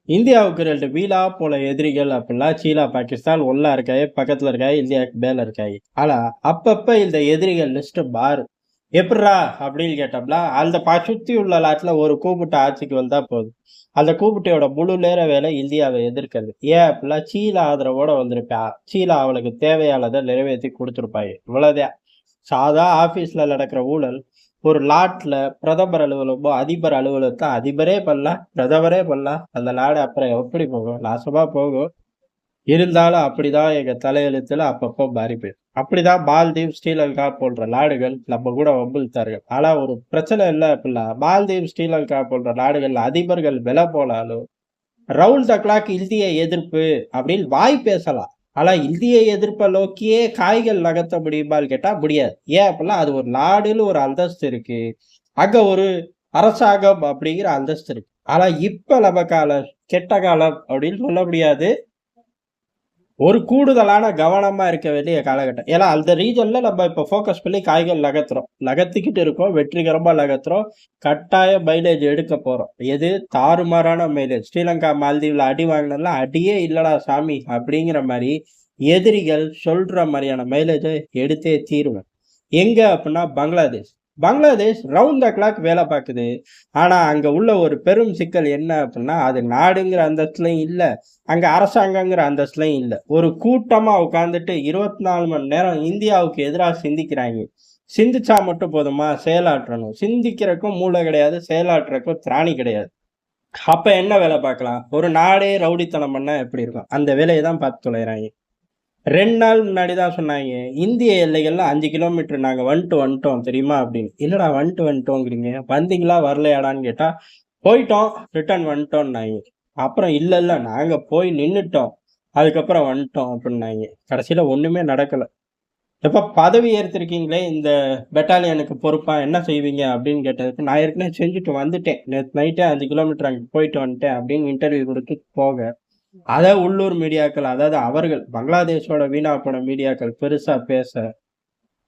இந்தியாவுக்கு 2 வீலா போல எதிரிகள் அப்படிலாம் சீனா, பாகிஸ்தான் ஒண்ணா இருக்காங்க. பக்கத்துல இருக்காங்க. இந்தியாவுக்கு மேல இருக்காங்க. ஆனா, அப்பப்ப இந்த எதிரிகள் லிஸ்ட் மாறும். எப்புட்றா அப்படின்னு கேட்டோம்னா, அந்த சுத்தி உள்ள நாட்டுல ஒரு கூப்பிட்ட ஆட்சிக்கு வந்தா போதும். அந்த கூப்பிட்டையோட முழு நேர வேலை இந்தியாவை எதிர்க்கிறது. ஏன் அப்படின்னா, சீனா ஆதரவோட வந்திருப்பா. சீனா அவளுக்கு தேவையானதை நிறைவேத்தி குடுத்துருப்பாங்க. இவ்வளவுதான். சாதா ஆபீஸ்ல நடக்கிற ஊழல், ஒரு நாட்டுல பிரதமர் அலுவலகமோ, அதிபர் அலுவலகத்த அதிபரே பண்ணலாம், பிரதமரே பண்ணலாம். அந்த நாடு அப்புறம் எப்படி போகும்? நாசமா போகும். இருந்தாலும் அப்படிதான் எங்க தலையெழுத்துல அப்பப்போ மாறி போயிடும். அப்படிதான் மால்தீவ், ஸ்ரீலங்கா போன்ற நாடுகள் நம்ம கூட வம்பிழுத்தார்கள். ஆனா ஒரு பிரச்சனை என்ன அப்படின்னா, மால்தீவ், ஸ்ரீலங்கா போன்ற நாடுகள்ல அதிபர்கள் விலை போனாலும், ரவுண்ட் த கிளாக் இந்திய எதிர்ப்பு அப்படின்னு வாய் பேசலாம். ஆனா இந்திய எதிர்ப்பை நோக்கியே காய்கள் நகர்த்த முடியுமான்னு கேட்டா முடியாது. ஏன் அப்படின்னா அது ஒரு நாடுன்னு ஒரு அந்தஸ்து இருக்கு. அங்க ஒரு அரசாங்கம் அப்படிங்கிற அந்தஸ்து இருக்கு. ஆனா இப்ப நம்ம காலம் கெட்ட காலம் அப்படின்னு சொல்ல முடியாது. ஒரு கூடுதலான கவனமா இருக்க வேண்டிய காலகட்டம். ஏன்னா அந்த ரீஜன்ல நம்ம இப்ப ஃபோக்கஸ் பண்ணி காய்கள் நகர்த்துறோம். நகர்த்திக்கிட்டு இருக்கோம். வெற்றிகரமா நகர்த்துறோம். கட்டாய மைலேஜ் எடுக்க போறோம். எது தாறுமாறான மைலேஜ். ஸ்ரீலங்கா, மால்தீவ்ல அடி வாங்கினதுலாம் அடியே இல்லடா சாமி அப்படிங்கிற மாரி எதிரிகள் சொல்ற மாரியான மைலேஜ எடுத்தே தீருவேன். எங்க அப்டின்னா Bangladesh. Bangladesh round the clock வேல பாக்குது. ஆனா, அங்க உள்ள ஒரு பெரும் சிக்கல் என்ன அப்டின்னா, அது நாடுங்கிற அந்தஸ்துலயும் இல்ல. அங்க அரசாங்கங்கிற அந்தஸ்துலயும் இல்ல. ஒரு கூட்டமா உட்கார்ந்துட்டு 24 மணி நேரம் இந்தியாவுக்கு எதிரா சிந்திக்கிறாய்ங்க. சிந்திச்சா மட்டும் போதுமா? செயலாற்றணும். சிந்திக்கிறதுக்கும் மூளை கிடையாது. செயலாற்றுறதுக்கும் திராணி கிடையாது. அப்ப என்ன வேல பார்க்கலாம்? ஒரு நாடே ரவுடித்தனம் பண்ணா எப்படி இருக்கும்? அந்த வேலைய தான் பார்த்து தொலையுறாய்ங்க. 2 நாள் முன்னாடி தான் சொன்னாய்ங்க. இந்திய எல்லைகள்ல 5 கிலோமீட்டர் நாங்க வந்துட்டோம் தெரியுமா? அப்படின்னு. என்னடா வந்துட்டோங்கிறீங்க? வந்தீங்களா? வரலையாடான்னு கேட்டா, போயிட்டோம். ரிட்டர்ன் வந்துட்டோம்னாய்ங்க. அப்புறம் இல்ல நாங்க போய் நின்னுட்டோம். அதுக்கப்புறம் வந்துட்டோம் அப்படின்னாய்ங்க. கடைசியில ஒண்ணுமே நடக்கல. எப்பா பதவி ஏத்திருக்கீங்களே இந்த பெட்டாலியனுக்கு பொறுப்பா என்ன செய்வீங்க? அப்படின்னு கேட்டதுக்கு, நான் ஏற்கனவே செஞ்சுட்டு வந்துட்டேன். நேத்து நைட்டே 5 கிலோமீட்டர் அங்க போயிட்டு வந்துட்டேன் அப்படின்னு இன்டர்வியூ குடுத்து போக அத உள்ளூர் மீடியாக்கள், அதாவது அவர்கள் பங்களாதேஷோட வீணா போன மீடியாக்கள் பெருசா பேச,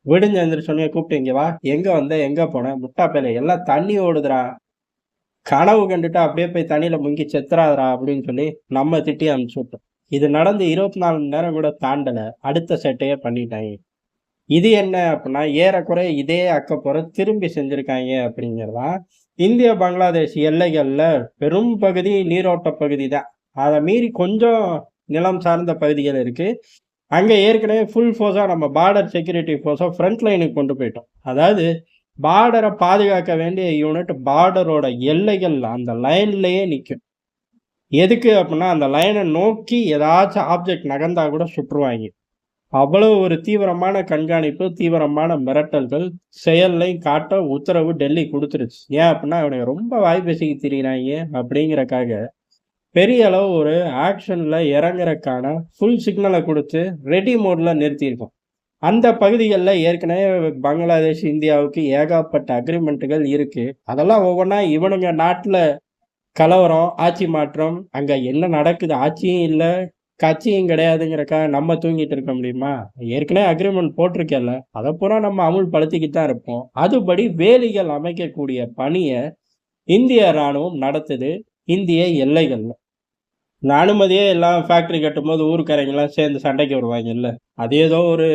விடிஞ்சு எந்திரிச்சோனே கூப்பிட்டு இங்க வா, எங்க வந்த? எங்க போன? முட்டா பயலே எல்லாம் தண்ணி ஓடுதுடா. கனவு கண்டுட்டு அப்படியே போய் தண்ணியில முங்கி செத்துறாதடா அப்படின்னு சொல்லி நம்ம திட்டி அனுப்பிச்சு விட்டோம். இது நடந்து 24 மணி நேரம் கூட தாண்டல. அடுத்த சேட்டையே பண்ணிட்டாய்ங்க. இது என்ன அப்படின்னா, ஏறக்குறைய இதே அக்கப்போர திரும்பி செஞ்சிருக்காய்ங்க அப்படிங்கிறதுதான். இந்திய பங்களாதேஷ் எல்லைகள்ல பெரும் பகுதி நீரோட்ட பகுதி தான். அத மீறி கொஞ்சம் நிலம் சார்ந்த பகுதிகள் இருக்கு. அங்க ஏற்கனவே ஃபுல் ஃபோர்ஸா நம்ம பார்டர் செக்யூரிட்டி ஃபோர்ஸ ஃப்ரண்ட் லைனுக்கு கொண்டு போயிட்டோம். அதாவது பார்டர பாதுகாக்க வேண்டிய யூனிட் பார்டரோட எல்லைகள் அந்த லைன்லயே நிக்கும். எதுக்கு அப்படின்னா, அந்த லைன நோக்கி ஏதாச்சும் ஆப்ஜெக்ட் நகர்ந்தா கூட சுட்டுருவாய்ங்க. அவ்வளவு ஒரு தீவிரமான கண்காணிப்பு, தீவிரமான மிரட்டல்கள், செயல்லயும் காட்ட உத்தரவு டெல்லி குடுத்துருச்சு. ஏன் அப்டின்னா, இவனுங்க ரொம்ப வாய் பேசிக்கிட்டு திரியிறாய்ங்க அப்டிங்கிறக்காக, பெரிய அளவு ஒரு ஆக்ஷன்ல இறங்குறக்கான ஃபுல் சிக்னல குடுத்து, ரெடி மோட்ல நிறுத்தியிருக்கோம். அந்த பகுதிகள்ல ஏற்கனவே பங்களாதேஷ், இந்தியாவுக்கு ஏகப்பட்ட அக்ரீமென்ட்கள் இருக்கு. அதெல்லாம் ஒவ்வொன்னா இவனுங்க நாட்டுல கலவரம், ஆட்சி மாற்றம், அங்க என்ன நடக்குது? ஆட்சியும் இல்ல, கட்சியும் கிடையாதுங்கிறக்காக நம்ம தூங்கிட்டு இருக்க முடியுமா? ஏற்கனவே அக்ரீமெண்ட் போட்டிருக்கேல்ல, அத பூரா நம்ம அமுல்படுத்திக்கிட்டு தான் இருப்போம். அதுபடி வேலிகள் அமைக்கக்கூடிய பணிய இந்திய ராணுவம் நடத்துது, இந்திய எல்லைகள்ல. இந்த அனுமதியே இல்லாம ஃபேக்டரி கட்டும்போது ஊர்க்காரங்கலாம் சேர்ந்து சண்டைக்கு வருவாய்ங்கல்ல. அது ஏதோ ஒரு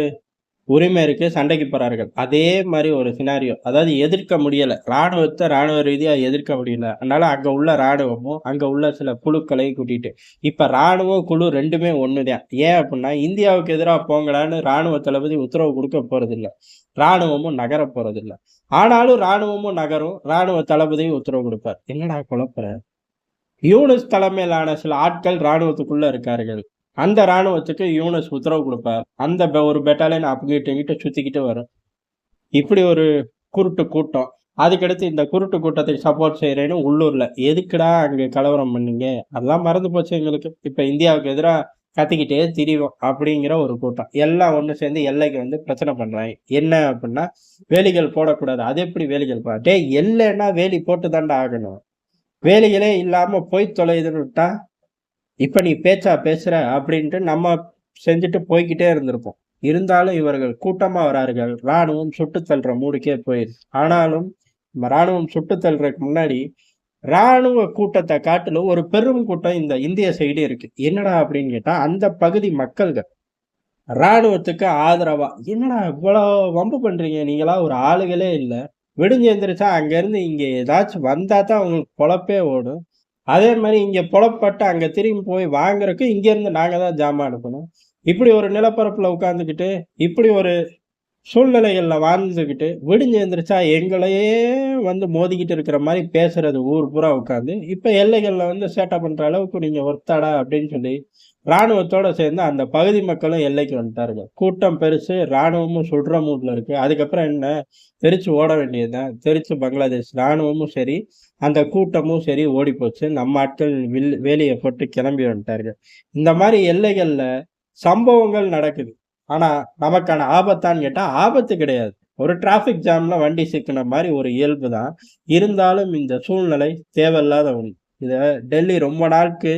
உரிமை இருக்கு, சண்டைக்கு போறார்கள். அதே மாரி ஒரு சினாரியோ. அதாவது எதிர்க்க முடியல. ராணுவத்த ராணுவ ரீதியா எதிர்க்க முடியல. அதனால அங்க உள்ள ராணுவமும், அங்க உள்ள சில குழுக்களையும் கூட்டிட்டு, இப்ப ராணுவம், குழு 2மே ஒண்ணுதான். ஏன் அப்டின்னா, இந்தியாவுக்கு எதிரா போங்கடான்னு ராணுவ தளபதி உத்தரவு குடுக்க போறதில்ல. ராணுவமும் நகரப் போறதில்ல. ஆனாலும் ராணுவமும் நகரும். ராணுவ தளபதியும் உத்தரவு குடுப்பார். என்னடா குழப்புற? யூனுஸ் தலைமையிலான சில ஆட்கள் ராணுவத்துக்குள்ள இருக்கார்கள். அந்த ராணுவத்துக்கு யூனுஸ் உத்தரவு குடுப்பார். அந்த ஒரு பெட்டாலியன் அங்கிட்டு, இங்கிட்டு சுத்திக்கிட்டு வரும். இப்படி ஒரு குருட்டு கூட்டம். அதுக்கடுத்து இந்த குருட்டு கூட்டத்துக்கு சப்போர்ட் செய்றேன்னு உள்ளூர்ல, எதுக்குடா அங்க கலவரம் பண்ணீங்க? அதெல்லாம் மறந்து போச்சு எங்களுக்கு. இப்ப இந்தியாவுக்கு எதிரா கத்திக்கிட்டே திரிவோம் அப்படிங்கிற ஒரு கூட்டம். எல்லாம் ஒண்ணு சேர்ந்து எல்லைக்கு வந்து பிரச்சனை பண்றாய்ங்க. என்ன அப்படின்னா, வேலிகள் போடக்கூடாது. அது எப்படி வேலிகள் டேய் எல்லைன்னா வேலி போட்டு தான்டா ஆகணும். வேலிகளே இல்லாம போய் தொலையுதுன்னு விட்டா, இப்ப நீ பேச்சா பேசுற அப்படின்ட்டு நம்ம செஞ்சுட்டு போய்க்கிட்டே இருந்திருப்போம். இருந்தாலும் இவர்கள் கூட்டமா வரார்கள். ராணுவம் சுட்டுத் தள்ளுற மூடுக்கே போயிருச்சு. ஆனாலும் நம்ம ராணுவம் சுட்டுத் தள்ளுறதுக்கு முன்னாடி ராணுவ கூட்டத்தை காட்டிலும் ஒரு பெரும் கூட்டம் இந்த இந்திய சைடு இருக்கு. என்னடா அப்படின்னு கேட்டா, அந்த பகுதி மக்கள்கள் ராணுவத்துக்கு ஆதரவா, என்னடா இவ்வளோ வம்பு பண்றீங்க? நீங்கலாம் ஒரு ஆளுகளே இல்ல. விடிஞ்சு எந்திரிச்சா அங்கேருந்து இங்க ஏதாச்சும் வந்தா தான் உங்களுக்கு பொழப்பே ஓடும். அதே மாரி இங்க புலப்பட்டு அங்க திரும்பி போய் வாங்குறதுக்கு இங்கேருந்து நாங்க தான் ஜாமான் அனுப்பணும். இப்படி ஒரு நிலப்பரப்புல உட்கார்ந்துகிட்டு, இப்படி ஒரு சூழ்நிலைகள்ல வாழ்ந்துகிட்டு, விடிஞ்சு எந்திரிச்சா எங்களையே வந்து மோதிக்கிட்டு இருக்கிற மாரி பேசுறது ஊர் பூரா உட்கார்ந்து, இப்ப எல்லைகள்ல வந்து சேட்டை பண்ற அளவுக்கு நீங்க ஒர்த்தாடா அப்படின்னு சொல்லி, ராணுவத்தோட சேர்ந்து அந்த பகுதி மக்களும் எல்லைக்கு வந்துட்டாருங்க. கூட்டம் பெருசு, ராணுவமும் சுடுற மூட்ல இருக்கு. அதுக்கப்புறம் என்ன? தெறிச்சு ஓட வேண்டியது தான். தெறிச்சு பங்களாதேஷ் ராணுவமும் சரி, அந்த கூட்டமும் சரி ஓடிப்போச்சு. நம்ம ஆட்கள் வேலிய போட்டு கிளம்பி வந்துட்டாருங்க. இந்த மாரி எல்லைகள்ல சம்பவங்கள் நடக்குது. ஆனா, நமக்கான ஆபத்தான்னு கேட்டா, ஆபத்து கிடையாது. ஒரு டிராஃபிக் ஜாம்ல வண்டி சிக்குன மாரி ஒரு இயல்பு தான். இருந்தாலும் இந்த சூழ்நிலை தேவையில்லாத ஒண்ணு. இத டெல்லி ரொம்ப நாளுக்கு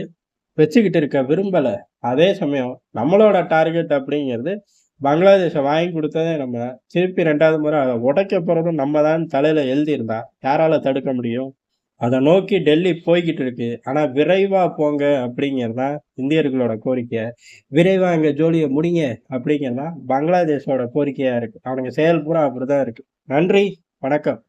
வச்சுக்கிட்டு இருக்க விரும்பல. அதே சமயம் நம்மளோட டார்கெட் அப்படிங்கிறது, பங்களாதேஷ வாங்கி குடுத்ததே நம்ம தான். திருப்பி 2வது முறை அத உடைக்க போறதும் நம்ம தான் தலையில எழுதியிருந்தா, யாரால தடுக்க முடியும்? அத நோக்கி டெல்லி போய்க்கிட்டு இருக்கு. ஆனா விரைவா போங்க அப்படிங்கிறது தான் இந்தியர்களோட கோரிக்கை. விரைவா எங்க ஜோலிய முடிங்க அப்படிங்கிறது தான் பங்களாதேஷோட கோரிக்கையா இருக்கு. அவனுங்க செயல் பூரா அப்படிதான் இருக்கு. நன்றி, வணக்கம்.